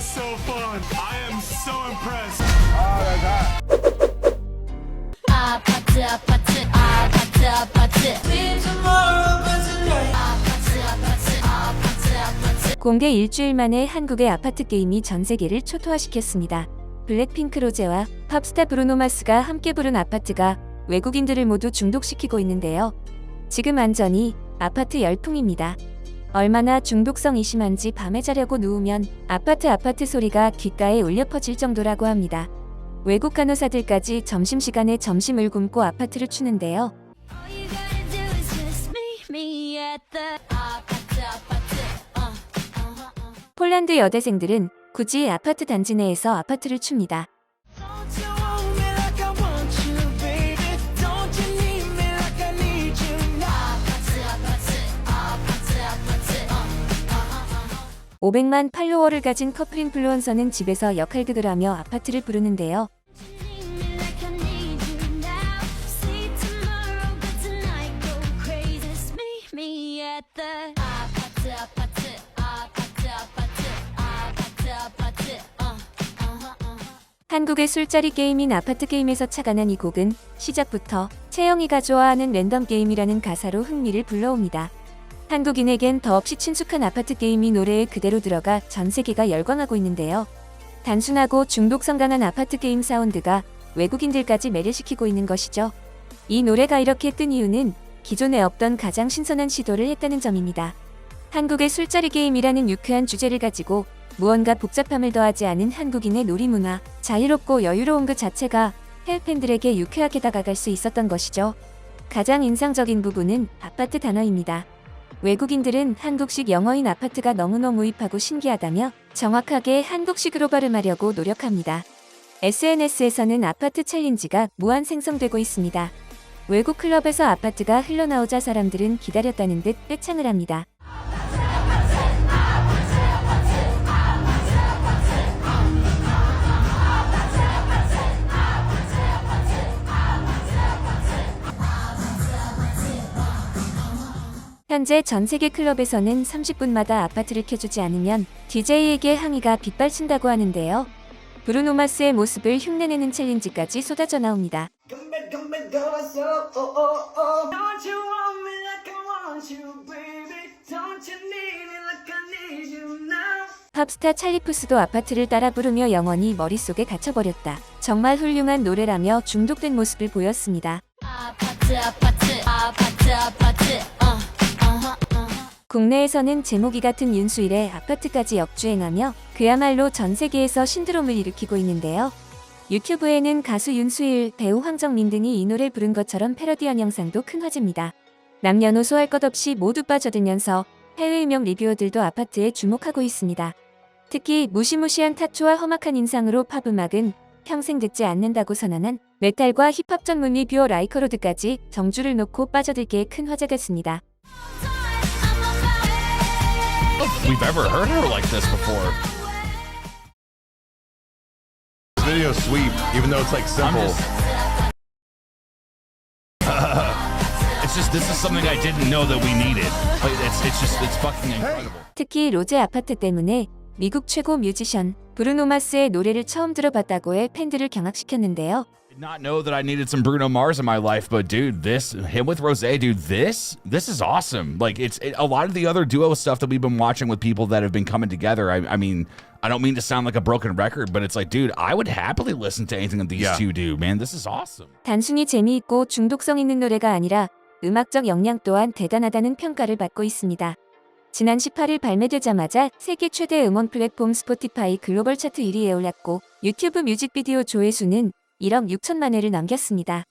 so fun. I am so impressed. 아파트 아파트 아파트 아파트 공개 일주일 만에 한국의 아파트 게임이 전 세계를 초토화시켰습니다. 블랙핑크 로제와 팝스타 브루노 마스가 함께 부른 아파트가 외국인들을 모두 중독시키고 있는데요. 지금 완전히 아파트 열풍입니다. 얼마나 중독성이 심한지 밤에 자려고 누우면 아파트 소리가 귓가에 울려 퍼질 정도라고 합니다. 외국 간호사들까지 점심시간에 점심을 굶고 아파트를 추는데요. 폴란드 여대생들은 굳이 아파트 단지 내에서 아파트를 춥니다. (500만) 팔로워를 가진 커플 인플루언서는 집에서 역할극을 하며 아파트를 부르는데요. 한국의 술자리 게임인 아파트 게임에서 착안한 이 곡은 시작부터 채영이가 좋아하는 랜덤 게임이라는 가사로 흥미를 불러옵니다. 한국인에겐 더없이 친숙한 아파트 게임이 노래에 그대로 들어가 전 세계가 열광하고 있는데요. 단순하고 중독성 강한 아파트 게임 사운드가 외국인들까지 매료시키고 있는 것이죠. 이 노래가 이렇게 뜬 이유는 기존에 없던 가장 신선한 시도를 했다는 점입니다. 한국의 술자리 게임이라는 유쾌한 주제를 가지고 무언가 복잡함을 더하지 않은 한국인의 놀이문화, 자유롭고 여유로운 그 자체가 해외 팬들에게 유쾌하게 다가갈 수 있었던 것이죠. 가장 인상적인 부분은 아파트 단어입니다. 외국인들은 한국식 영어인 아파트가 너무너무 힙하고 신기하다며 정확하게 한국식으로 발음하려고 노력합니다. SNS에서는 아파트 챌린지가 무한 생성되고 있습니다. 외국 클럽에서 아파트가 흘러나오자 사람들은 기다렸다는 듯 떼창을 합니다. 현재 전 세계 클럽에서는 30분마다 아파트를 켜주지 않으면 DJ에게 항의가 빗발친다고 하는데요. 브루노 마스의 모습을 흉내내는 챌린지까지 쏟아져 나옵니다. 팝스타 찰리 푸스도 아파트를 따라 부르며 영원히 머릿속에 갇혀버렸다. 정말 훌륭한 노래라며 중독된 모습을 보였습니다. 국내에서는 제목이 같은 윤수일의 아파트까지 역주행하며 그야말로 전 세계에서 신드롬을 일으키고 있는데요. 유튜브에는 가수 윤수일, 배우 황정민 등이 이 노래를 부른 것처럼 패러디한 영상도 큰 화제입니다. 남녀노소 할 것 없이 모두 빠져들면서 해외 유명 리뷰어들도 아파트에 주목하고 있습니다. 특히 무시무시한 타투와 험악한 인상으로 팝 음악은 평생 듣지 않는다고 선언한 메탈과 힙합 전문 리뷰어 라이커로드까지 정주를 놓고 빠져들기에 큰 화제가 됐습니다. We've ever heard her like this before. Video sweep, even though it's like simple. It's just this is something I didn't know that we needed. It's fucking incredible. 특히 로제 아파트 때문에 미국 최고 뮤지션 브루노 마스의 노래를 처음 들어봤다고 해 팬들을 경악시켰는데요. Did not know that I needed some Bruno Mars in my life, but dude, him with Rosé, dude, this is awesome. Like a lot of the other duo stuff that we've been watching with people that have been coming together. I mean, I don't mean to sound like a broken record, but it's like, dude, I would happily listen to anything that these two do, man. This is awesome. 단순히 재미있고 중독성 있는 노래가 아니라 음악적 역량 또한 대단하다는 평가를 받고 있습니다. 지난 18일 발매되자마자 세계 최대 음원 플랫폼 스포티파이 글로벌 차트 1위에 올랐고 유튜브 뮤직비디오 조회수는 1억 6천만 회를 넘겼습니다.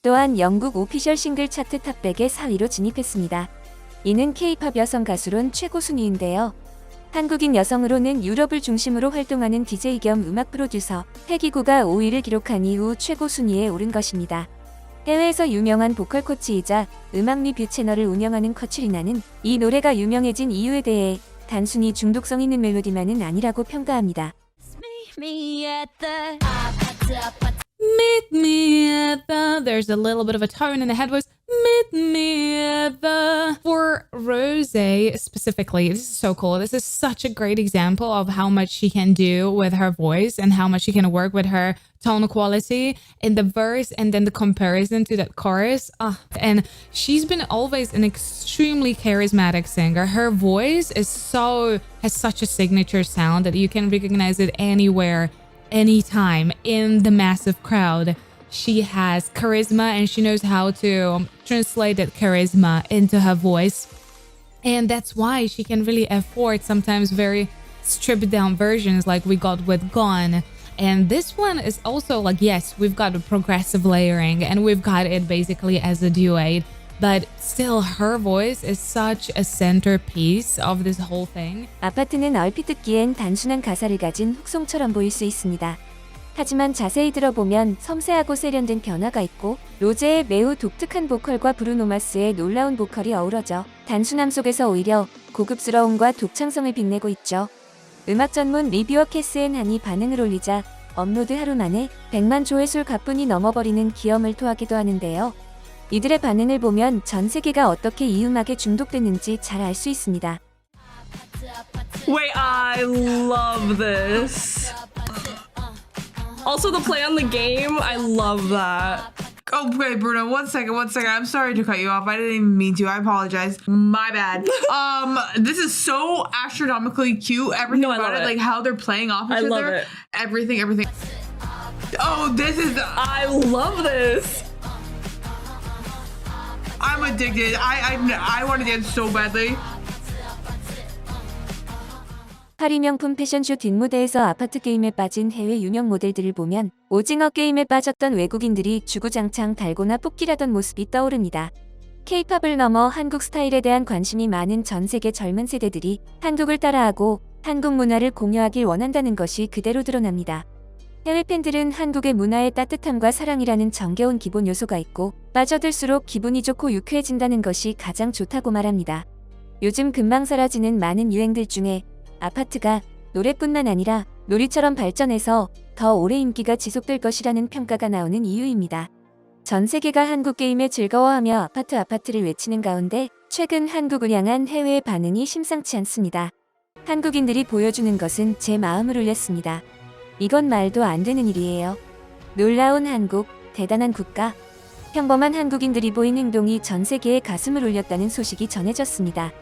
또한 영국 오피셜 싱글 차트 탑 100에 4위로 진입했습니다. 이는 K-팝 여성 가수론 최고 순위인데요. 한국인 여성으로는 유럽을 중심으로 활동하는 DJ 겸 음악 프로듀서 패기구가 5위를 기록한 이후 최고 순위에 오른 것입니다. 해외에서 유명한 보컬 코치이자 음악 리뷰 채널을 운영하는 커츄리나는 이 노래가 유명해진 이유에 대해 단순히 중독성 있는 멜로디만은 아니라고 평가합니다. Meet me at the. There's a little bit of a tone in the head voice. Meet me at the... For Rose specifically, this is so cool. This is such a great example of how much she can do with her voice and how much she can work with her tone quality in the verse and then the comparison to that chorus. And she's been always an extremely charismatic singer. Her voice has such a signature sound that you can recognize it anywhere, anytime in the massive crowd. She has charisma and she knows how to translate that charisma into her voice. And that's why she can really afford sometimes very stripped down versions like we got with Gone. And this one is also like, yes, we've got a progressive layering and we've got it basically as a duet. But still, her voice is such a centerpiece of this whole thing. 아파트는 얼핏 듣기엔 단순한 가사를 가진 훅송처럼 보일 수 있습니다. 하지만 자세히 들어보면 섬세하고 세련된 변화가 있고 로제의 매우 독특한 보컬과 브루노 마스의 놀라운 보컬이 어우러져 단순함 속에서 오히려 고급스러움과 독창성을 빛내고 있죠. 음악 전문 리뷰어 캐스앤한이 반응을 올리자 업로드 하루 만에 100만 조회수 가뿐히 넘어버리는 기염을 토하기도 하는데요. 이들의 반응을 보면 전 세계가 어떻게 이 음악에 중독됐는지 잘 알 수 있습니다. Wait, I love this. Also, the play on the game, I love that. Oh, wait, Bruno, one second. I'm sorry to cut you off. I didn't even mean to. I apologize. My bad. This is so astronomically cute. Everything No, I about love it, it. like how they're playing off each I other. love it. Everything. Oh, this is. I love this. I'm addicted. I want to dance so badly. 파리 명품 패션쇼 뒷무대에서 아파트 게임에 빠진 해외 유명 모델들을 보면 오징어 게임에 빠졌던 외국인들이 주구장창 달고나 뽑기라던 모습이 떠오릅니다. K-팝을 넘어 한국 스타일에 대한 관심이 많은 전 세계 젊은 세대들이 한국을 따라하고 한국 문화를 공유하길 원한다는 것이 그대로 드러납니다. 해외 팬들은 한국의 문화의 따뜻함과 사랑이라는 정겨운 기본 요소가 있고 빠져들수록 기분이 좋고 유쾌해진다는 것이 가장 좋다고 말합니다. 요즘 금방 사라지는 많은 유행들 중에 아파트가 노래뿐만 아니라 놀이처럼 발전해서 더 오래 인기가 지속될 것이라는 평가가 나오는 이유입니다. 전 세계가 한국 게임에 즐거워하며 아파트를 외치는 가운데 최근 한국을 향한 해외의 반응이 심상치 않습니다. 한국인들이 보여주는 것은 제 마음을 울렸습니다. 이건 말도 안 되는 일이에요. 놀라운 한국, 대단한 국가. 평범한 한국인들이 보인 행동이 전 세계의 가슴을 울렸다는 소식이 전해졌습니다.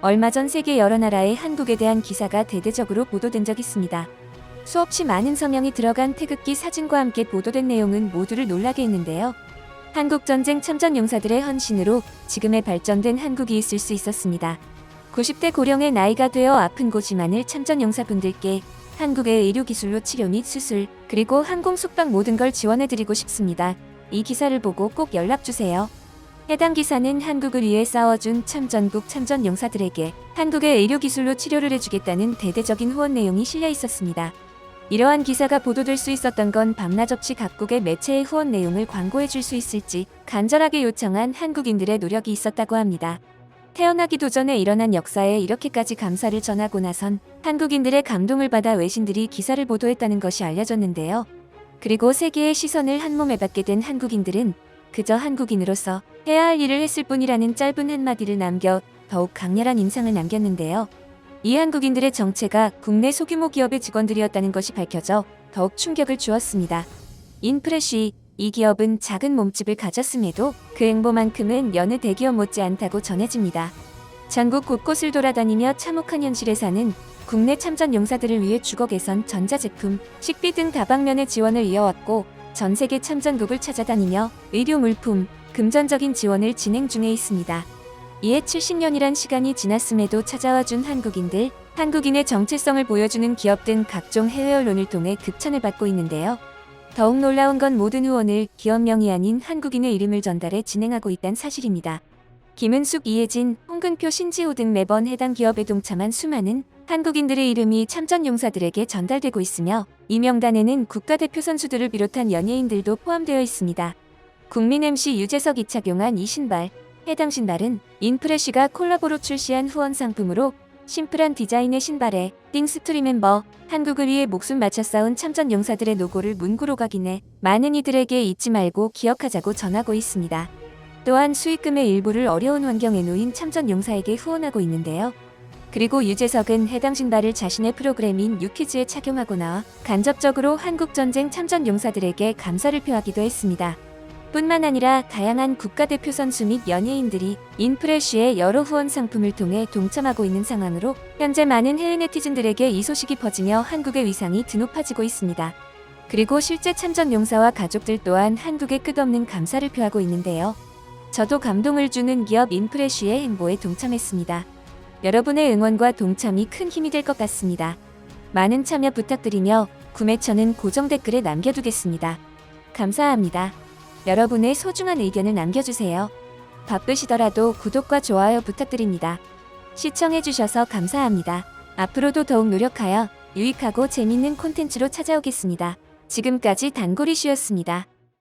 얼마 전 세계 여러 나라의 한국에 대한 기사가 대대적으로 보도된 적 있습니다. 수없이 많은 서명이 들어간 태극기 사진과 함께 보도된 내용은 모두를 놀라게 했는데요. 한국전쟁 참전 용사들의 헌신으로 지금의 발전된 한국이 있을 수 있었습니다. 90대 고령의 나이가 되어 아픈 고지만을 참전 용사분들께 한국의 의료기술로 치료 및 수술, 그리고 항공 숙박 모든 걸 지원해드리고 싶습니다. 이 기사를 보고 꼭 연락주세요. 해당 기사는 한국을 위해 싸워준 참전국 참전 용사들에게 한국의 의료기술로 치료를 해주겠다는 대대적인 후원 내용이 실려 있었습니다. 이러한 기사가 보도될 수 있었던 건 밤낮 없이 각국의 매체의 후원 내용을 광고해 줄 수 있을지 간절하게 요청한 한국인들의 노력이 있었다고 합니다. 태어나기도 전에 일어난 역사에 이렇게까지 감사를 전하고 나선 한국인들의 감동을 받아 외신들이 기사를 보도했다는 것이 알려졌는데요. 그리고 세계의 시선을 한몸에 받게 된 한국인들은 그저 한국인으로서 해야 할 일을 했을 뿐이라는 짧은 한마디를 남겨 더욱 강렬한 인상을 남겼는데요. 이 한국인들의 정체가 국내 소규모 기업의 직원들이었다는 것이 밝혀져 더욱 충격을 주었습니다. 인프레쉬, 이 기업은 작은 몸집을 가졌음에도 그 행보만큼은 여느 대기업 못지않다고 전해집니다. 전국 곳곳을 돌아다니며 참혹한 현실에 사는 국내 참전 용사들을 위해 주거 개선, 전자제품, 식비 등 다방면의 지원을 이어왔고 전 세계 참전국을 찾아다니며 의료 물품, 금전적인 지원을 진행 중에 있습니다. 이에 70년이란 시간이 지났음에도 찾아와준 한국인들, 한국인의 정체성을 보여주는 기업 등 각종 해외 언론을 통해 극찬을 받고 있는데요. 더욱 놀라운 건 모든 후원을 기업명이 아닌 한국인의 이름을 전달해 진행하고 있다는 사실입니다. 김은숙, 이혜진, 홍근표, 신지호 등 매번 해당 기업에 동참한 수많은 한국인들의 이름이 참전용사들에게 전달되고 있으며 이 명단에는 국가대표 선수들을 비롯한 연예인들도 포함되어 있습니다. 국민 MC 유재석이 착용한 이 신발, 해당 신발은 인프레쉬가 콜라보로 출시한 후원 상품으로 심플한 디자인의 신발에 띵스투리 멤버, 한국을 위해 목숨 바쳐 싸운 참전 용사들의 로고를 문구로 각인해 많은 이들에게 잊지 말고 기억하자고 전하고 있습니다. 또한 수익금의 일부를 어려운 환경에 놓인 참전용사에게 후원하고 있는데요. 그리고 유재석은 해당 신발을 자신의 프로그램인 유키즈에 착용하고 나와 간접적으로 한국전쟁 참전용사들에게 감사를 표하기도 했습니다. 뿐만 아니라 다양한 국가대표 선수 및 연예인들이 인프레쉬의 여러 후원 상품을 통해 동참하고 있는 상황으로 현재 많은 해외 네티즌들에게 이 소식이 퍼지며 한국의 위상이 드높아지고 있습니다. 그리고 실제 참전용사와 가족들 또한 한국에 끝없는 감사를 표하고 있는데요. 저도 감동을 주는 기업 인프레쉬의 행보에 동참했습니다. 여러분의 응원과 동참이 큰 힘이 될 것 같습니다. 많은 참여 부탁드리며 구매처는 고정 댓글에 남겨두겠습니다. 감사합니다. 여러분의 소중한 의견을 남겨주세요. 바쁘시더라도 구독과 좋아요 부탁드립니다. 시청해주셔서 감사합니다. 앞으로도 더욱 노력하여 유익하고 재밌는 콘텐츠로 찾아오겠습니다. 지금까지 단골이슈였습니다.